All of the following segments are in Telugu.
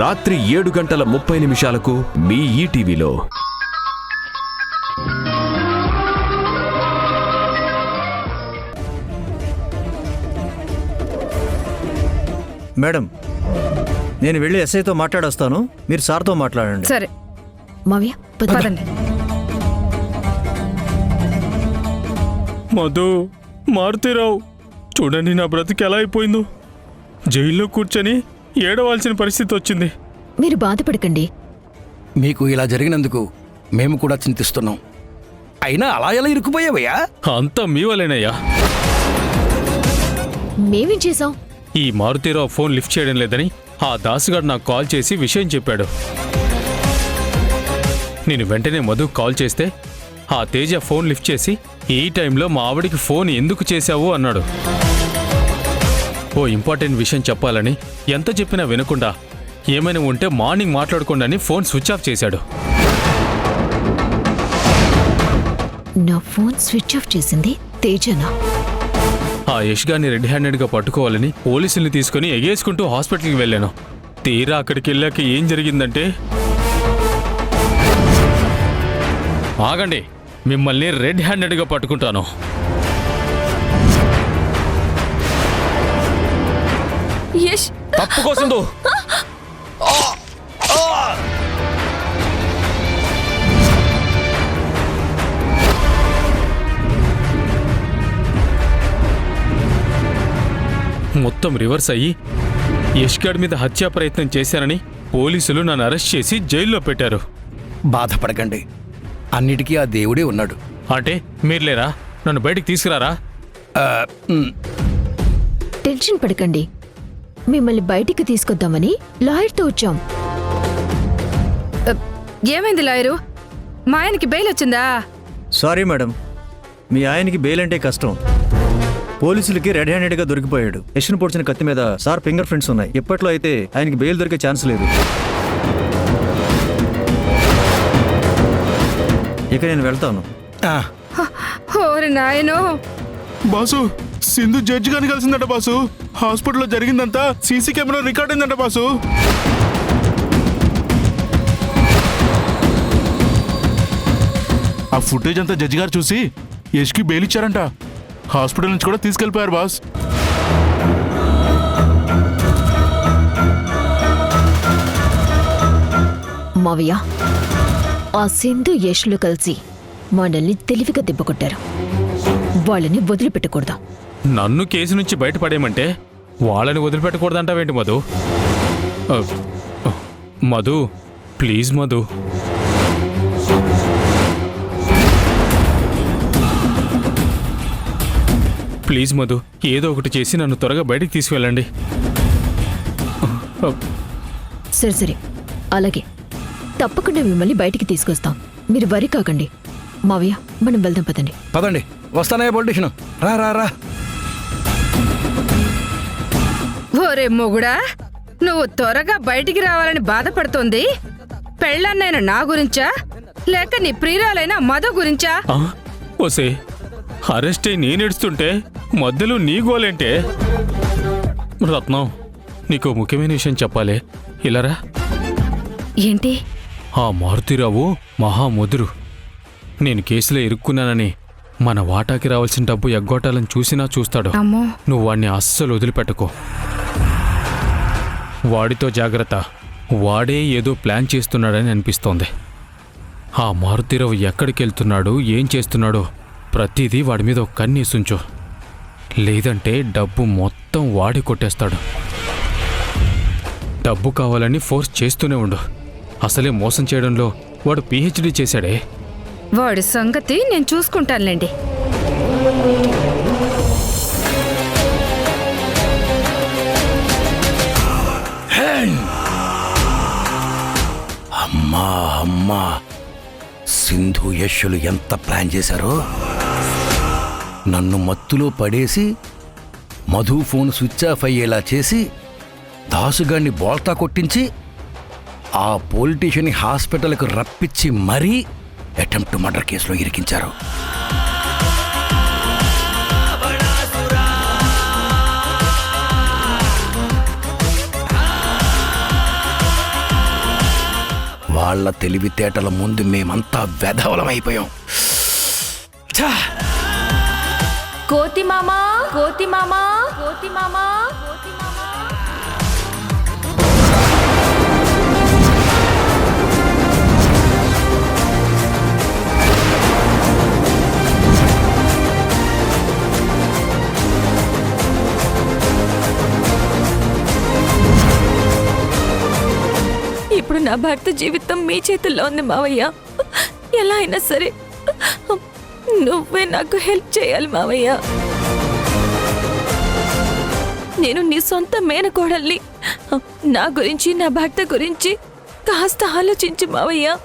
రాత్రి 7:30 మీ ఈటీవీలో. మేడం, నేను వెళ్ళి ఎస్ఐతో మాట్లాడొస్తాను, మీరు సార్తో మాట్లాడండి. సరే మావయ్య పదండి. మధు, మారుతీరావు, చూడండి నా బ్రతికి ఎలా అయిపోయిందో. జైల్లో కూర్చొని ఏడవాల్సిన పరిస్థితి వచ్చింది. మీరు బాధపడకండి. మీకు ఇలా జరిగినందుకు మేము కూడా చింతిస్తున్నాం. అయినా అలా ఎలా ఇరుక్కుపోయావయ్యా? అంతా మీ వల్లేనయ్యా. మేమేం చేసాం? ఈ మారుతీరావు ఫోన్ లిఫ్ట్ చేయడం లేదని ఆ దాసుగాడు నాకు కాల్ చేసి విషయం చెప్పాడు. నేను వెంటనే మధు కాల్ చేస్తే ఆ తేజ ఫోన్ లిఫ్ట్ చేసి ఈ టైంలో మా ఆవిడికి ఫోన్ ఎందుకు చేశావు అన్నాడు. ఓ ఇంపార్టెంట్ విషయం చెప్పాలని ఎంత చెప్పినా వినకుండా ఏమైనా ఉంటే మార్నింగ్ మాట్లాడుకోండి అని ఫోన్ స్విచ్ ఆఫ్ చేశాడు. నా ఫోన్ స్విచ్ ఆఫ్ చేసింది తేజనా? ఆ యష్ గారిని రెడ్ హ్యాండెడ్గా పట్టుకోవాలని పోలీసుల్ని తీసుకుని ఎగేసుకుంటూ హాస్పిటల్కి వెళ్ళాను. తీరా అక్కడికి వెళ్ళాక ఏం జరిగిందంటే, ఆగండి, మిమ్మల్ని రెడ్ హ్యాండెడ్గా పట్టుకుంటాను. యష్ తప్పుకోసిందో మొత్తం రివర్స్ అయ్యి యష్ గారి మీద హత్యా ప్రయత్నం చేశానని పోలీసులు నన్ను అరెస్ట్ చేసి జైల్లో పెట్టారు. బాధపడకండి, అన్నిటికీ ఆ దేవుడే ఉన్నాడు. అంటే మీరు లేరా? నన్ను బయటికి తీసుకురారా? టెన్షన్ పడకండి, మిమ్మల్ని బయటికి తీసుకొద్దామని లాయర్తో వచ్చాం. ఏమైంది లాయరు? మా ఆయనకి బెయిల్ వచ్చిందా? సారీ మేడం, మీ ఆయనకి బెయిల్ అంటే కష్టం. పోలీసులకి రెడ్ హ్యాండెడ్గా దొరికిపోయాడు. యష్ను పొడిచిన కత్తి మీద సార్ ఫింగర్ ప్రింట్స్ ఉన్నాయి. ఇప్పట్లో అయితే ఆయనకి బెయిల్ దొరికే ఛాన్స్ లేదు. ఇక నేను వెళ్తాను. ఓరి నాయనో. బాసు, సింధు జడ్జి గారిని కలిసిందట బాసు. హాస్పిటల్లో జరిగిందంతా సీసీ కెమెరా రికార్డ్ అయిందంట బాసు. ఆ ఫుటేజ్ అంతా జడ్జి గారు చూసి యష్కి బెయిల్ ఇచ్చారంట. హాస్పిటల్ నుంచి కూడా తీసుకెళ్లిపోయారు బాస్. మావయ్య, ఆ సింధు యష్లు కలిసి మనల్ని తెలివిగా దెబ్బకొట్టారు. వాళ్ళని వదిలిపెట్టకూడదు. నన్ను కేసు నుంచి బయటపడేయమంటే వాళ్ళని వదిలిపెట్టకూడదంటావేంటి మధు? మధు, ప్లీజ్ మధు. ప్లీజ్ మధు, ఏదో ఒకటి చేసి నన్ను త్వరగా బయటికి తీసుకువెళ్ళండి. సరే సరే, అలాగే తప్పకుండా మిమ్మల్ని బయటికి తీసుకొస్తాం. మీరు వరి కాకండి. మావయ్య, మనం వెళ్దాం పదండి. పదండి, వస్తానయ్యా పొలిటీషను. రా రా రా. ఓరే మొగుడా, నువ్వు త్వరగా బయటికి రావాలని బాధపడుతోంది పెళ్ళన్నైన నా గురించా లేక నీ ప్రియురాలైన మధు గురించా? ఓసే, అరెస్ట్ అయి నేనేడుస్తుంటే మధ్యలో నీ గోలేంటే? రత్నం, నీకు ముఖ్యమైన విషయం చెప్పాలి. ఇలారా. ఏంటి? ఆ మారుతీరావు మహాముదురు. నేను కేసులో ఇరుక్కున్నానని మన వాటాకి రావాల్సిన డబ్బు ఎగ్గొట్టాలని చూసినా చూస్తాడు. నువ్వు వాడిని అస్సలు వదిలిపెట్టుకో. వాడితో జాగ్రత్త. వాడే ఏదో ప్లాన్ చేస్తున్నాడని అనిపిస్తోంది. ఆ మారుతీరావు ఎక్కడికి వెళ్తున్నాడు, ఏం చేస్తున్నాడో ప్రతిదీ వాడి మీద ఒక కన్నేసుంచు. లేదంటే డబ్బు మొత్తం వాడి కొట్టేస్తాడు. డబ్బు కావాలని ఫోర్స్ చేస్తూనే ఉండు. అసలే మోసం చేయడంలో వాడు పిహెచ్డీ చేశాడే. వాడి సంగతి నేను చూసుకుంటానులేండి. అమ్మా అమ్మా, సింధు యష్లు ఎంత ప్లాన్ చేశారో. నన్ను మత్తులో పడేసి మధు ఫోన్ స్విచ్ ఆఫ్ అయ్యేలా చేసి దాసుగాడిని బోల్తా కొట్టించి ఆ పొలిటీషియన్ని హాస్పిటల్కు రప్పించి మరీ అటెంప్ట్ మర్డర్ కేసులో ఇరికించారు. వాళ్ళ తెలివితేటల ముందు మేమంతా వెధవలమైపోయాం. ఛా! కోతి మామా, కోతి మామా, కోతి మామా, కోతి మామా. ఇప్పుడు నా భర్త జీవితం మీ చేతుల్లో ఉంది మావయ్య. ఎలా అయినా సరే నువ్వే నాకు హెల్ప్ చేయాలి మావయ్య. నేను నీ సొంత మేనకోడల్ని. నా గురించి నా భర్త గురించి కాస్త ఆలోచించు మావయ్య.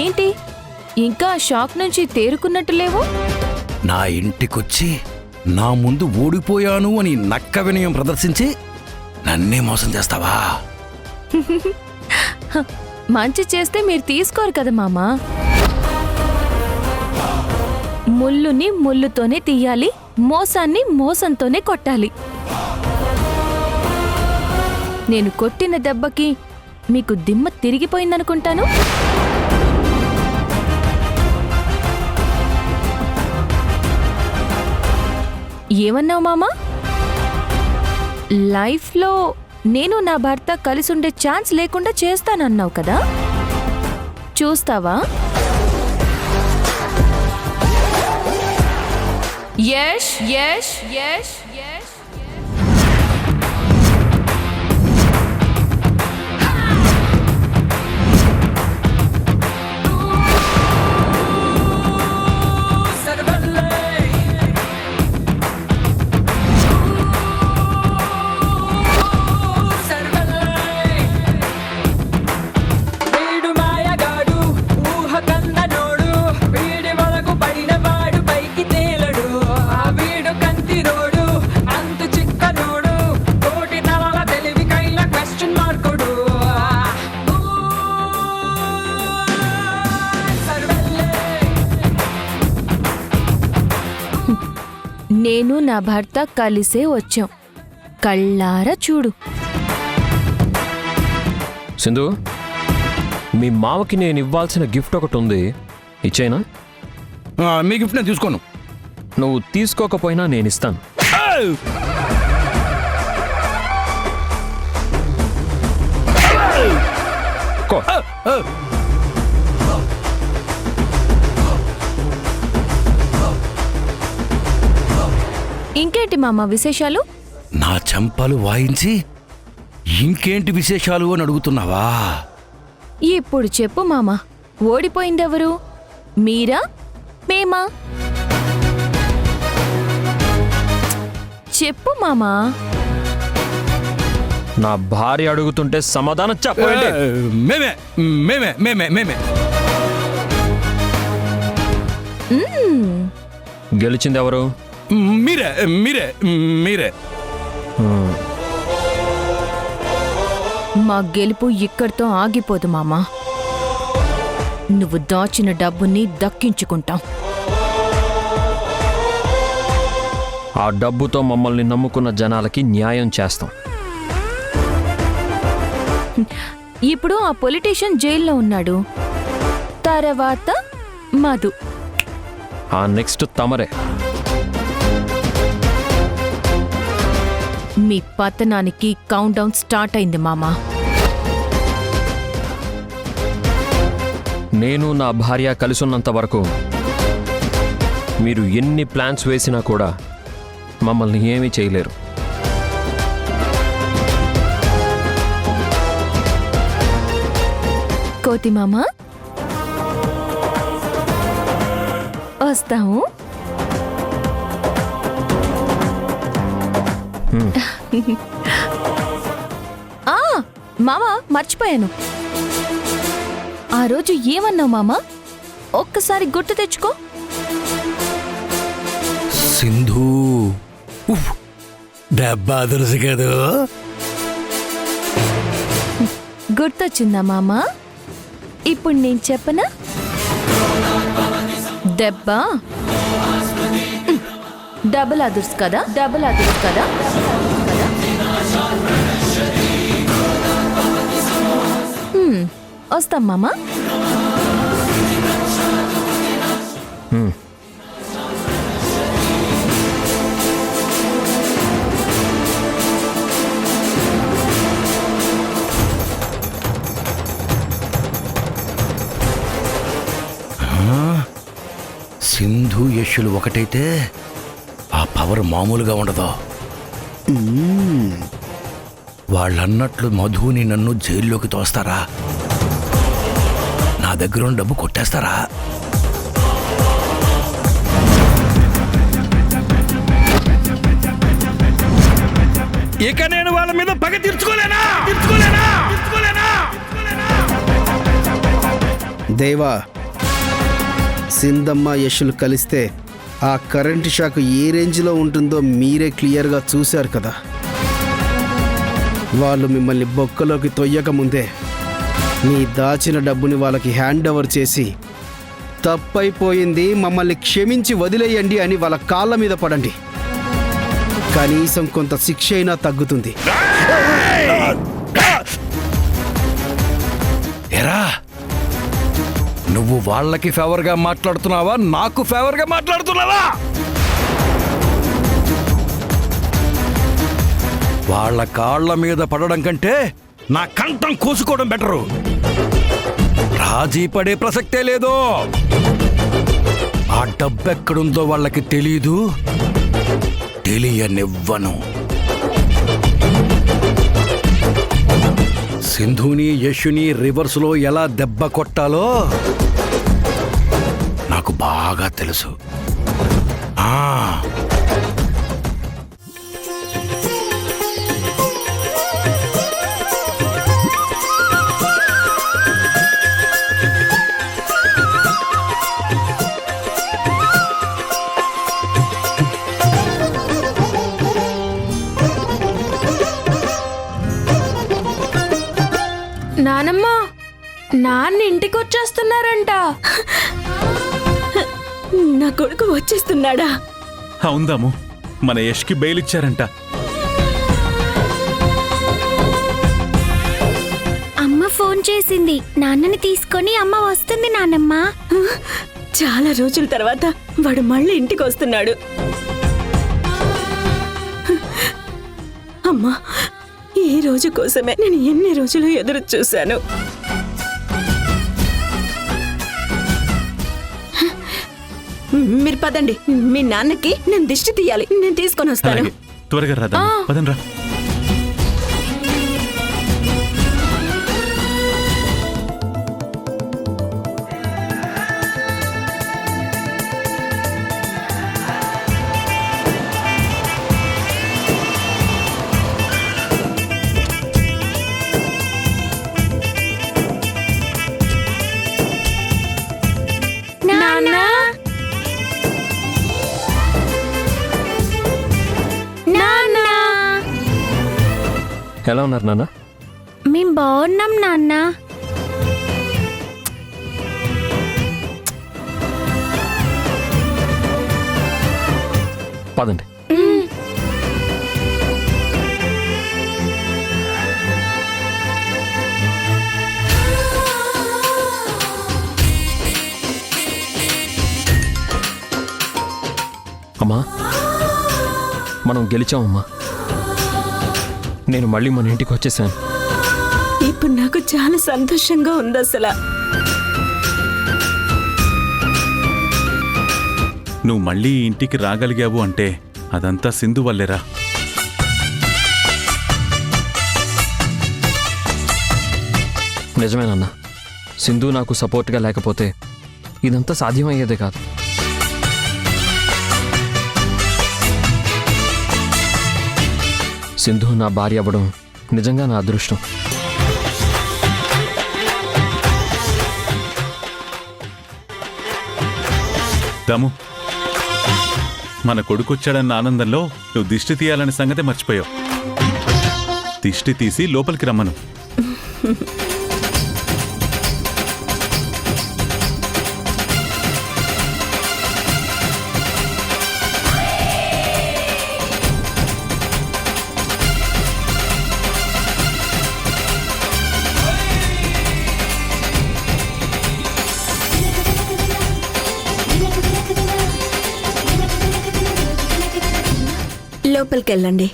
ఏంటి ఇంకా షాక్ నుంచి తేరుకున్నట్టు లేవు? నా ఇంటికొచ్చి నా ముందు ఓడిపోయాను అని నక్క వినయం ప్రదర్శించి నన్నే మోసం చేస్తావా? మంచి చేస్తే మీరు తీసుకోరు కదా మామా. ముల్లుని ముల్లుతోనే తీయాలి, మోసాన్ని మోసంతోనే కొట్టాలి. నేను కొట్టిన దెబ్బకి మీకు దిమ్మ తిరిగిపోయిందనుకుంటాను. ఏమన్నావు మామా? లైఫ్లో నేను నా భర్త కలిసి ఉండే ఛాన్స్ లేకుండా చేస్తానన్నావు కదా, చూస్తావా? యష్ యష్ యష్ యష్. నేను నా భర్త కలిసే వచ్చాం, కళ్ళారా చూడు. సింధు, మీ మావకి నేను ఇవ్వాల్సిన గిఫ్ట్ ఒకటి ఉంది, ఇచ్చేనా? మీ గిఫ్ట్ నేను తీసుకోను. నువ్వు తీసుకోకపోయినా నేను ఇస్తాను. కో. ఇంకేంటి మామ విశేషాలు? నా చెంపలు వాయించి ఇంకేంటి విశేషాలు అని అడుగుతున్నావా? ఇప్పుడు చెప్పు మామ, ఓడిపోయిందెవరు? మీరా మేమా? చెప్పు మామా. నా భార్య అడుగుతుంటే సమాధానం చెప్పండి. మేమే మేమే మేమే మేమే. గెలిచింది ఎవరు? మీరే మీరే మీరే. మా గెలుపు ఇక్కడితో ఆగిపోదు మామా. నువ్వు దాచిన డబ్బుని దక్కించుకుంటాం. ఆ డబ్బుతో మమ్మల్ని నమ్ముకున్న జనాలకి న్యాయం చేస్తాం. ఇప్పుడు ఆ పొలిటీషియన్ జైల్లో ఉన్నాడు, తర్వాత మధు, ఆ నెక్స్ట్ తమరే. మీ పతనానికి కౌంట్ డౌన్ స్టార్ట్ అయింది మామా. నేను నా భార్య కలిసున్నంత వరకు మీరు ఎన్ని ప్లాన్స్ వేసినా కూడా మమ్మల్ని ఏమీ చేయలేరు. కోతి మామా, వస్తాము. మామా మర్చిపోయాను, ఆ రోజు ఏమన్నావు మామా? ఒక్కసారి గుర్తు తెచ్చుకో. సింధు, డబ్బా తెలుసు కదా? గుర్తొచ్చిందా మామ? ఇప్పుడు నేను చెప్పనా? దెబ్బ డబుల్ అదుర్స్ కదా, డబుల్ అదుర్స్ కదా. వస్తాం మామ. సింధు యశులు ఒకటైతే ఆ పవర్ మామూలుగా ఉండదు. వాళ్ళన్నట్లు మధుని నన్ను జైల్లోకి తోస్తారా? నా దగ్గర డబ్బు కొట్టేస్తారా? ఇక నేను వాళ్ళ మీద పగ తీర్చుకోలేనా? దేవా, సింధమ్మ యశులు కలిస్తే ఆ కరెంటు షాక్ ఏ రేంజ్లో ఉంటుందో మీరే క్లియర్గా చూశారు కదా. వాళ్ళు మిమ్మల్ని బొక్కలోకి తొయ్యక ముందే మీ దాచిన డబ్బుని వాళ్ళకి హ్యాండ్ ఓవర్ చేసి తప్పైపోయింది, మమ్మల్ని క్షమించి వదిలేయండి అని వాళ్ళ కాళ్ళ మీద పడండి. కనీసం కొంత శిక్ష అయినా తగ్గుతుంది. ఎరా, నువ్వు వాళ్ళకి ఫేవర్గా మాట్లాడుతున్నావా, నాకు ఫేవర్గా మాట్లాడుతున్నావా? వాళ్ళ కాళ్ళ మీద పడడం కంటే నా కంఠం కోసుకోవడం బెటరు. రాజీ పడే ప్రసక్తే లేదు. ఆ డబ్బెక్కడుందో వాళ్ళకి తెలీదు, తెలియనివ్వను. సింధుని యశుని రివర్స్లో ఎలా దెబ్బ కొట్టాలో నాకు బాగా తెలుసు. నానమ్మ, నాన్న ఇంటికి వచ్చేస్తున్నారంట. నా కొడుకు వచ్చేస్తున్నాడా? అవుందాము, మన యష్కి బెయిల్ ఇచ్చారంట. అమ్మ ఫోన్ చేసింది, నాన్నని తీసుకొని అమ్మ వస్తుంది నానమ్మ. చాలా రోజుల తర్వాత వాడు మళ్ళీ ఇంటికి వస్తున్నాడు. అమ్మా, ఈ రోజు కోసమే నేను ఎన్ని రోజులు ఎదురు చూశాను. మీరు పదండి, మీ నాన్నకి నేను దిష్టి తీయాలి. నేను తీసుకొని వస్తాను. అలాగే, త్వరగా రాదా, పదండ్రా. ఎలా ఉన్నారు నాన్న? మేం బాగున్నాం నాన్న. పదండి. అమ్మా, మనం గెలిచామమ్మా. నేను మళ్ళీ మన ఇంటికి వచ్చేసాను. ఇప్పుడు నాకు చాలా సంతోషంగా ఉంది. అసలు నువ్వు మళ్ళీ ఈ ఇంటికి రాగలిగావు అంటే అదంతా సింధు వల్లేరా. నిజమేనన్నా, సింధు నాకు సపోర్ట్గా లేకపోతే ఇదంతా సాధ్యమయ్యేదే కాదు. సింధు నా భార్య అవ్వడం నిజంగా నా అదృష్టం. దాము, మన కొడుకొచ్చాడన్న ఆనందంలో నువ్వు దిష్టి తీయాలనే సంగతే మర్చిపోయావు. దిష్టి తీసి లోపలికి రమ్మను. లోపలికెళ్ళండి.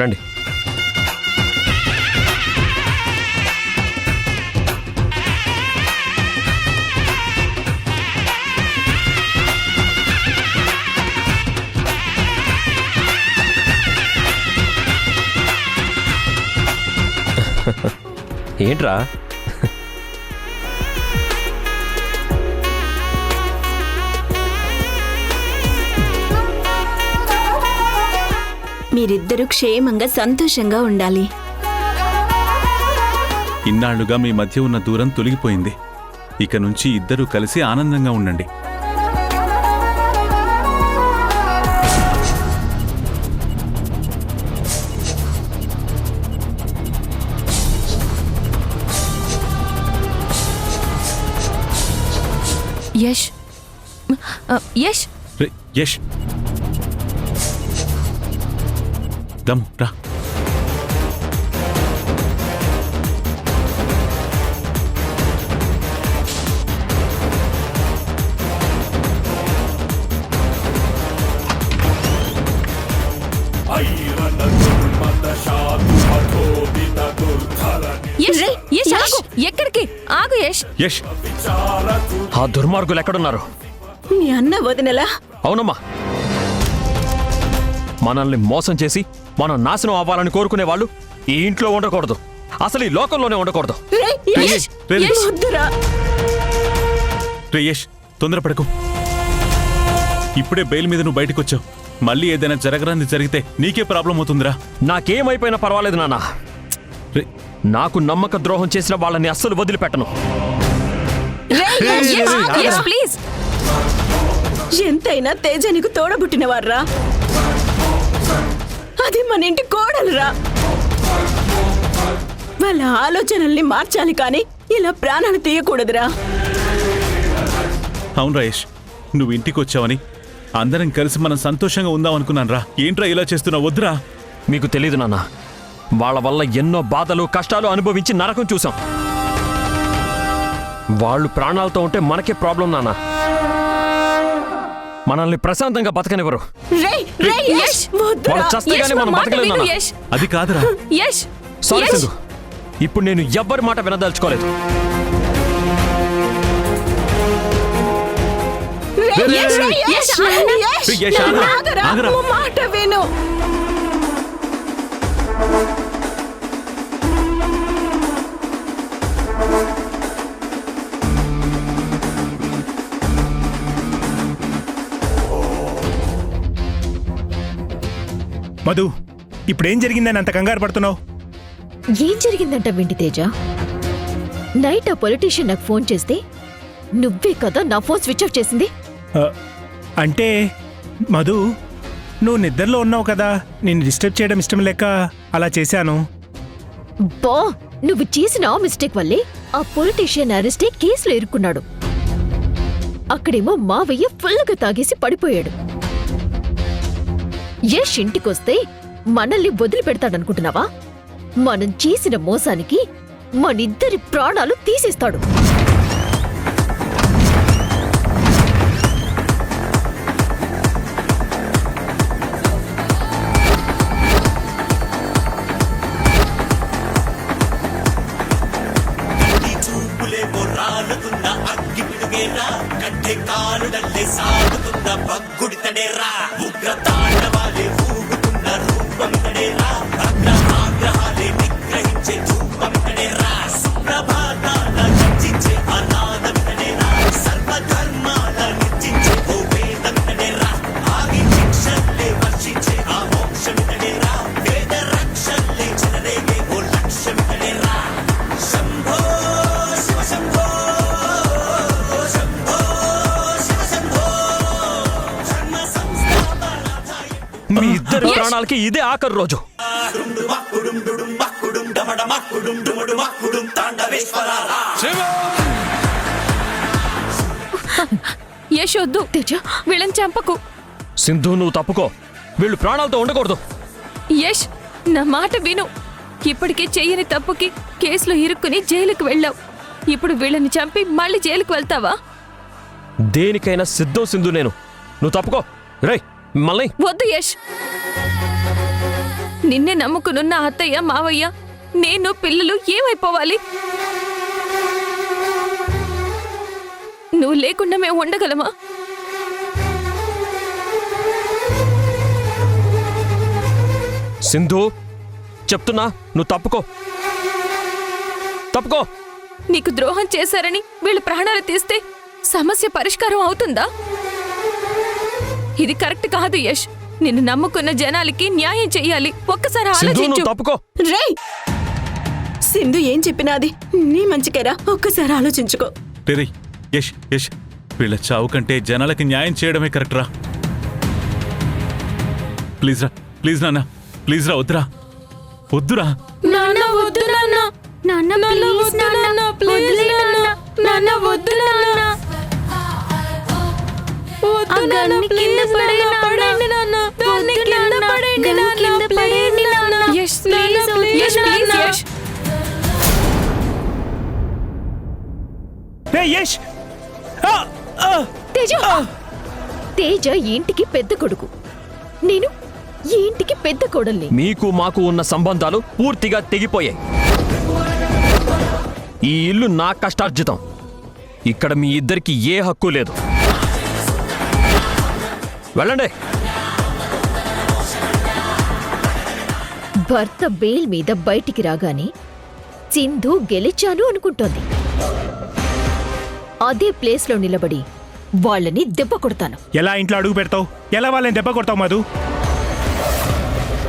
రండి. ఏంట్రా? మీరిద్దరూ క్షేమంగా సంతోషంగా ఉండాలి. ఇన్నాళ్లుగా మీ మధ్య ఉన్న దూరం తొలగిపోయింది. ఇక నుంచి ఇద్దరూ కలిసి ఆనందంగా ఉండండి. యష్ యష్ రే, యష్ దమ్ రా. యష్ యష్ ఆగు. ఎక్కడికి? ఆగు యష్. యష్ ఆ దుర్మార్గులు ఎక్కడున్నారు? మీ అన్న వదినలా? అవునమ్మా, మనల్ని మోసం చేసి మనం నాశనం అవ్వాలని కోరుకునే వాళ్ళు ఈ ఇంట్లో ఉండకూడదు, అసలు ఈ లోకంలోనే ఉండకూడదు. యష్, రే, రే. యష్, వద్దురా. రే యష్, తొందరపడకు. ఇప్పుడే బెయిల్ మీద నువ్వు బయటకు వచ్చావు. మళ్ళీ ఏదైనా జరగరాంది జరిగితే నీకే ప్రాబ్లం అవుతుందిరా. నాకేమైపోయినా పర్వాలేదు నాన్న. రే, నాకు నమ్మక ద్రోహం చేసిన వాళ్ళని అస్సలు వదిలిపెట్టను. యష్ ప్లీజ్. ఎంతైనా తేజ నీకు తోడబుట్టినవారా. అది మన ఇంటి కోడలురా. వాళ్ళ ఆలోచనల్ని మార్చాలి కానీ ఇలా ప్రాణాలు తీయకూడదురా. అవును రాయేష్, నువ్వు ఇంటికి వచ్చావని అందరం కలిసి మనం సంతోషంగా ఉందాం అనుకున్నాను రా. ఏంట్రా ఇలా చేస్తున్నావు? వద్దురా. మీకు తెలీదు నాన్న, వాళ్ళ వల్ల ఎన్నో బాధలు కష్టాలు అనుభవించి నరకం చూసాం. వాళ్ళు ప్రాణాలతో ఉంటే మనకే ప్రాబ్లం నాన్న. మనల్ని ప్రశాంతంగా బతకనివ్వరు. వాళ్ళు చస్తే గానీ మనం బతకలేం నాన్న. అది కాదురా. యష్ సారీ సింధు, ఇప్పుడు నేను ఎవ్వరి మాట వినదలుచుకోలేదు. యష్, ఆగరా. మాట విను. మధు, ఇప్పుడేం జరిగిందని అంత కంగారు పడుతున్నావు? ఏం జరిగిందంట వింటి తేజ? నైట్ ఆ పొలిటీషియన్ నాకు ఫోన్ చేస్తే నువ్వే కదా నా ఫోన్ స్విచ్ ఆఫ్ చేసింది. అంటే మధు, నువ్వు నిద్రలో ఉన్నావు కదా, నిన్ను డిస్టర్బ్ చేయడం ఇష్టం లేక అలా చేశాను. బా, నువ్వు చేసిన ఆ మిస్టేక్ వల్లే ఆ పొలిటీషియన్ అరెస్టే కేసులో ఇరుక్కున్నాడు. అక్కడేమో మావయ్య ఫుల్గా తాగేసి పడిపోయాడు. యష్ ఇంటికొస్తే మనల్ని వదిలిపెడతాడనుకుంటున్నావా? మనం చేసిన మోసానికి మనిద్దరి ప్రాణాలు తీసేస్తాడు. మీ ఇద్దరు ప్రాణాలకి ఇదే ఆఖరి రోజు. యశొద్దు తేజ, వీళ్ళని చంపకు. సింధు, నువ్వు తప్పుకో. వీళ్ళు ప్రాణాలతో ఉండకూడదు. యష్, నా మాట విను. ఇప్పటికే చెయ్యని తప్పుకి కేసులో ఇరుక్కుని జైలుకు వెళ్ళావు. ఇప్పుడు వీళ్ళని చంపి మళ్ళీ జైలుకు వెళ్తావా? దేనికైనా సిద్ధం సింధు నేను. నువ్వు తప్పుకో. రేయ్, మళ్ళీ వద్దు యష్. నిన్నే నమ్ముకునున్న అత్తయ్య మావయ్య నేను పిల్లలు ఏమైపోవాలి? నువ్వు లేకుండా మేము ఉండగలమా? సింధు చెప్తున్నా, నువ్వు తప్పుకో. నీకు ద్రోహం చేశారని వీళ్ళు ప్రాణాలు తీస్తే సమస్య పరిష్కారం అవుతుందా? ఇది కరెక్ట్ కాదు యష్. నిన్ను నమ్ముకున్న జనాలకి న్యాయం చెయ్యాలి. ఒక్కసారి ఆలోచించు. తప్పుకో. రేయ్ సింధు ఏం చెప్పినాది నీ మంచికేరా, ఒక్కసారి ఆలోచించుకో. రే యష్ యష్, వీళ్ళ చావు కంటే జనాలకి న్యాయం చేయడమే కరెక్ట్ రా. ప్లీజ్ రా, ప్లీజ్ నాన్న, ప్లీజ్ రా, వద్దురా వద్దురా. నాన్న వద్దు నాన్న, నాన్న ప్లీజ్ నాన్న, వదిలేయ్ నాన్న, నాన్న వద్దు నాన్న, ఆ గన్ను కింద పడేయండి నాన్న, దాన్ని కింద పడేయండి నాన్న, కింద పడేయండి నాన్న, యష్ ప్లీజ్, యష్ ప్లీజ్, యష్. రే యష్! తేజ తేజ ఈ ఇంటికి పెద్ద కొడుకు, నేను ఈ ఇంటికి పెద్ద కోడల్ని. మీకు మాకు ఉన్న సంబంధాలు పూర్తిగా తెగిపోయాయి. ఈ ఇల్లు నా కష్టార్జితం. ఇక్కడ మీ ఇద్దరికి ఏ హక్కు లేదు. వెళ్ళండి. భర్త బెయిల్ మీద బయటికి రాగానే సింధు గెలిచాను అనుకుంటోంది. అదే ప్లేస్లో నిలబడి వాళ్ళని దెబ్బ కొడతాను. ఎలా ఇంట్లో అడుగు పెడతావు? ఎలా వాళ్ళని దెబ్బ కొడతావు మధు?